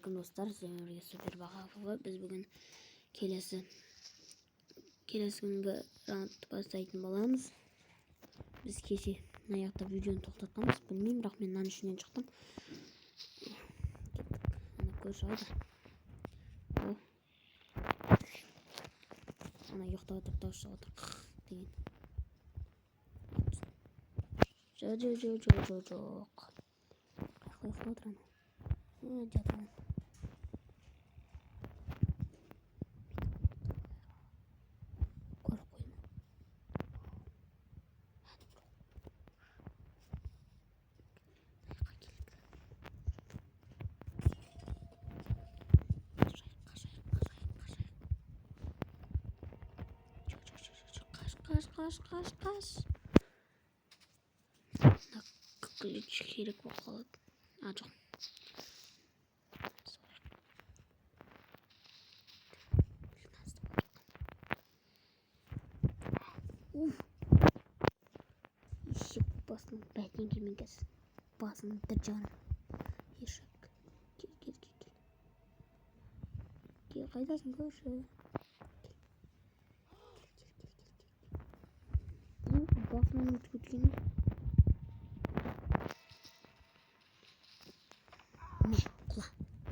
Assalamualaikum dostlar. Sizlerle birlikte Süper Bakafı. Biz bugün kelesi günge round başlayın balamız. Biz keşi ayakta videonu to'xtatamiz. Bilmeyim, biroq men ana shundan chiqdim. Ana ko'rish oyda. Ana yo'qda o'tirib toshda o'tir degan. Jo'q. Qo'yib o'tiraman. Jataman. Kaç. Kılıç gerek bakalım. Çok. İşi basın. Belki kimin kes. Basın bir canım. Yaşak. Gel. Gel kaydasın görüşürüz. Basın lütfen.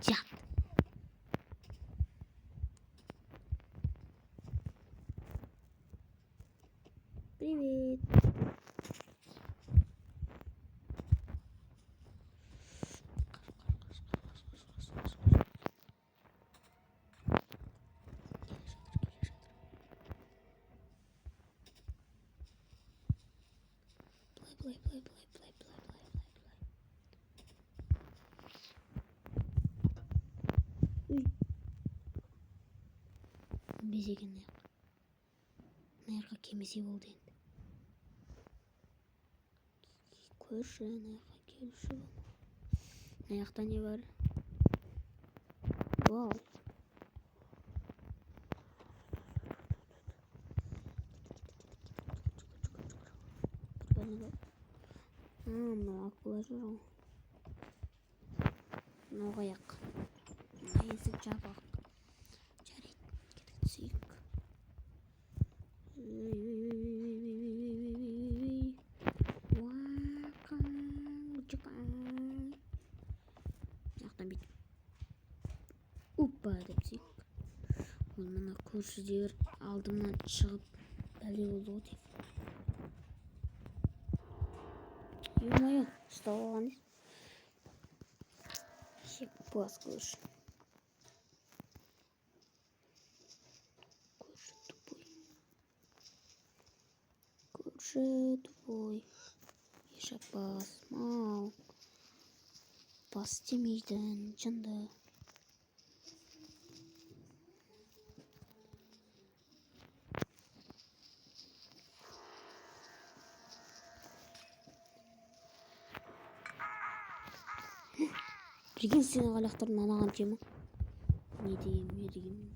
Чат. Привет. Play. Безеген аяқ. Аяққа кемесе болды енді. Көрші аяққа келуші. Аяқта не бар? Вау. Мынау акула жүр. Мынау аяқ. Есік жабық. Жарайды. Кетіп түсейік. Жақтан бүйтіп. Опа деп сөйік. Ол мына көршілер алдымнан шығып бәле болды ғой деп. Ё-моё, ұстап алған дейсің. Шек бас көрші. Көрші тупой. Ешек бас. Мау. Бас істемейді, жынды. Білген сені қалақтырын анаған жема. Не деймін.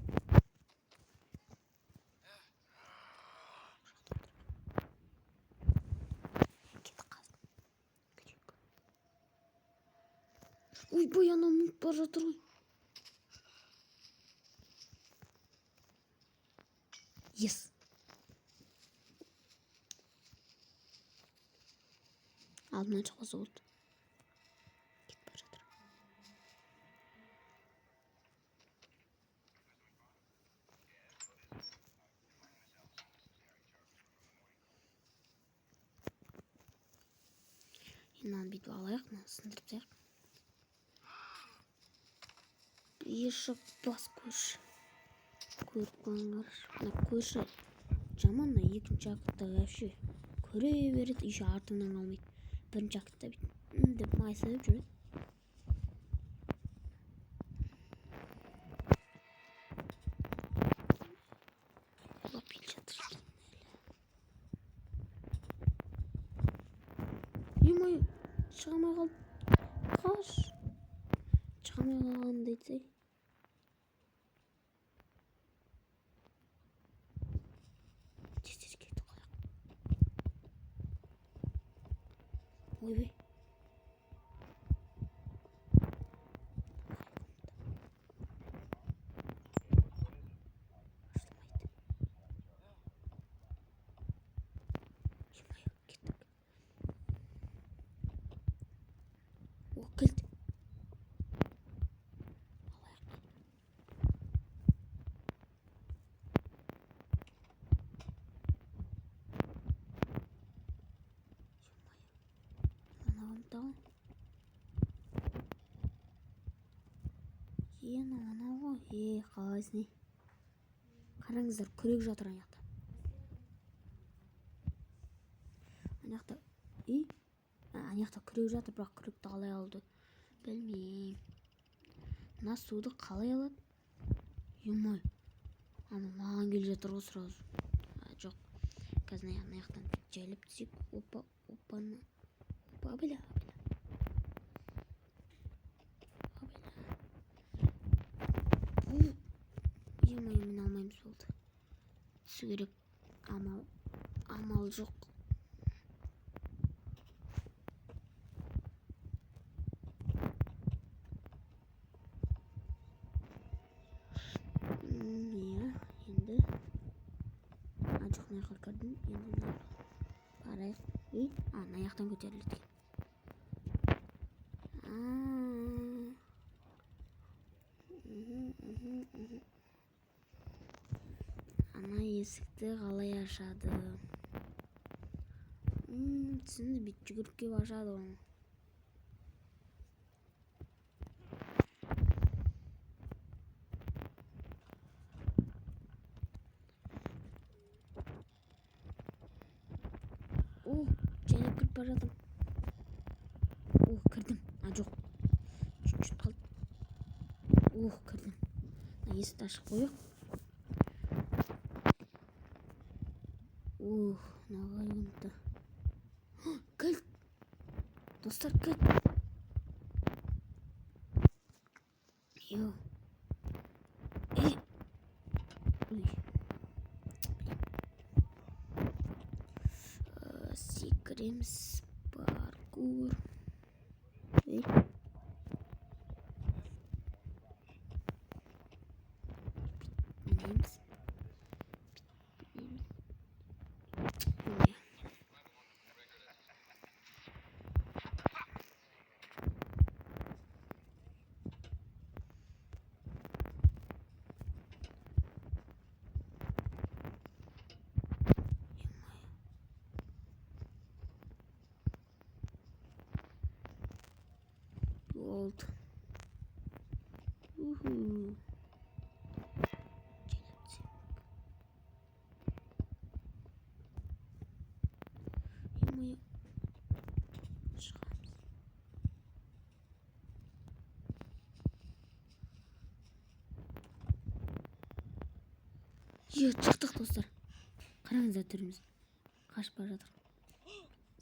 Ойбай, анау мүніп бар жатыр ғой. Ес. Алдымнан шықпаса болды. Кетіп бар жатыр. Мынаны бүйтіп алайық, мынаны сындырып тастайық. Ешек бас көрші. Көріп қойыңдар. Мына көрші жаман, екінші акытта вообще көре береді, еще артынан қалмайды. Бірінші акытта бүйтіп майсайып жүреді. Лапил жатыр. Ё-моё, шыға алмай қалды. Қаш. Шыға алмай қалғанын айтсай. Ойбай. тағы. Анау ғой. Қалайсың? Қараңыздар, күрек жатыр ана жақта. Ана жақта күрек жатыр, бірақ күректі қалай алды білмеймін. Мына суды қалай алады? Емай, ана маған келе жатыр ғой сразу. Жоқ, қазір ана жақтан жайлап түсек. Опаны. Бля. Емай, мен алмаймыз болды. Түсу керек. Амал жоқ. Енді жоқ, мына жаққа кірдім. Енді барайық. Ана жақтан көтерілді. Ана есікті қалай ашады? Түсінді, бүйтіп жүгіріп келіп ашады оны. Жайлап кіріп бара жатырмын. Кірдім. Жоқ. Чуть-чуть қалды. Кірдім. Есікті ашып қойық. Нағай ұмытты. Кілт. Достар, кілт. Секіреміз. Паркур. Oldu. Шықтық достар. Қараңыздар, түріміз қашып бара жатыр.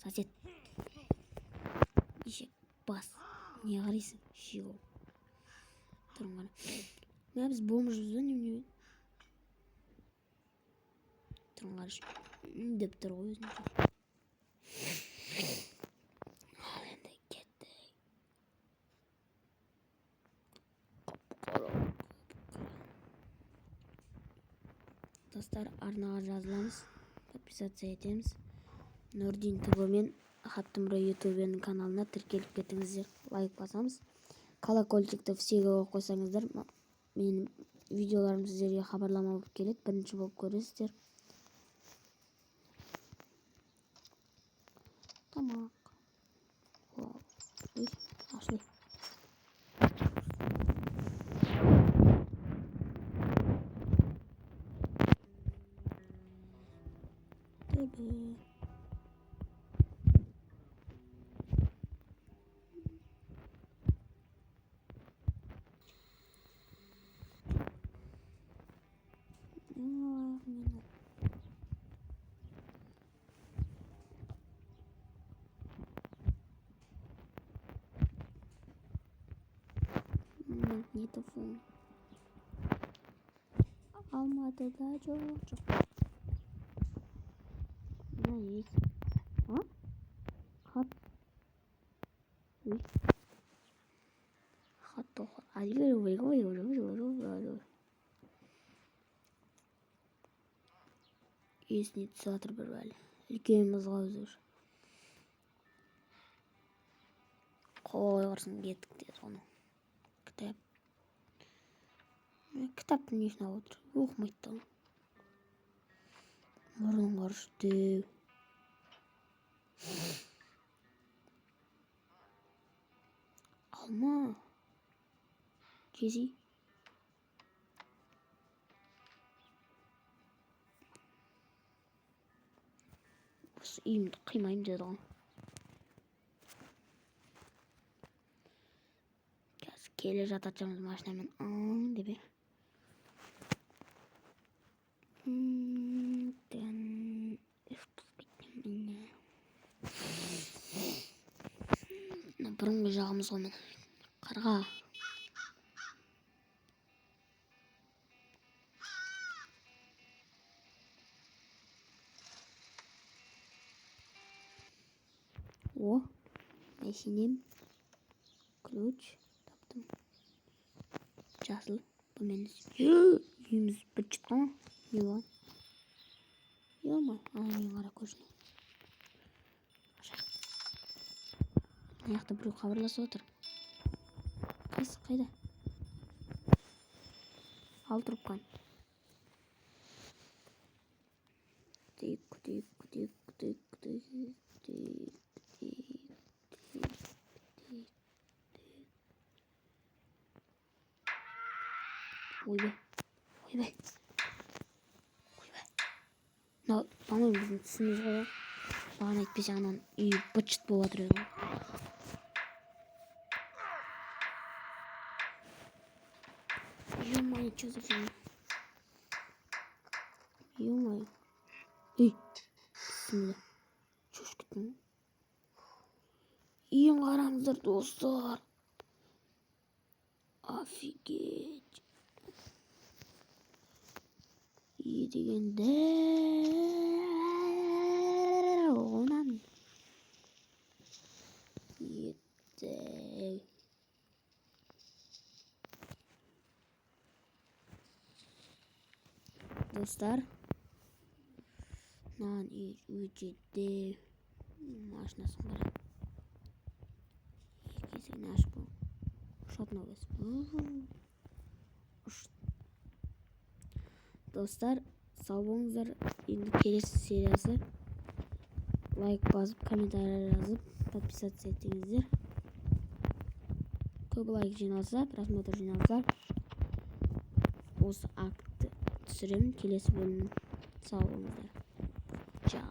Сосед. Ешек бас. Не қарайсың? Шио. Тұрың ғана. Біз бомжыз ба немене? Тұрың қараш. Деп тұр ғой өзінше. Ал енді кеттік. Достар, арнаға жазыламыз. Подписация етеміз. Нурдин ТВ мен Хаттымро ютубенің каналына тіркеліп кетіңіздер. Лайк басамыз. Колокольчикті всеге қойсаңыздар, менің видеоларым сіздерге хабарлама болып келеді. Бірінші болып көресіздер. Тамақ. Ашли. Магнитофон. Алматыда жоқ. Мына есть. Хат. Хат тоқ. Есіне түсіп жатыр бір бәле. Үлкен мызға өзір. Қой қарсын кеттік деді оны. Кітап. Кітаптың не үшін алып отыр? Оқымайды. Мұрын қарыш деу. Алма. Жези. Осы үйімді қимаймын деді ғой. Қазір келе жататжамыз машинамен деп. Бұрынғы жағымыз ғой мен. Қарға. О, мәшинем. Ключ таптым. Жасыл. Бұл мен үйіміз бітіп жатқан ғой. Не болған? Ема, мен қара көшіне. Мына жақта біреу хабарласып отыр. Қайда? Ал трубканы. Ойбай. Мынау, по-моему, біздің түсіміз ғой. Маған айтпесе анан үй быт-шыт болып жатыр еді ғой. Ё-моё, что за фигня? Ё-моё. Бисмилла. Чушь кеттім. Үйін қараңыздар, достар. Офигеть. Үй дегенде онан етті. Достар, мынаған үй жетті. Машинасын қара. Есігін ашып қой. Ұшатын обез. Достар, сау болыңыздар. Енді келесі сериясы. Лайк басып, комментарий жазып, подписаться етіңіздер. Көп лайк жиналса, просмотр жиналса, осы актты түсіремін келесі бөлімнің. Сау болыңыздар. Чао.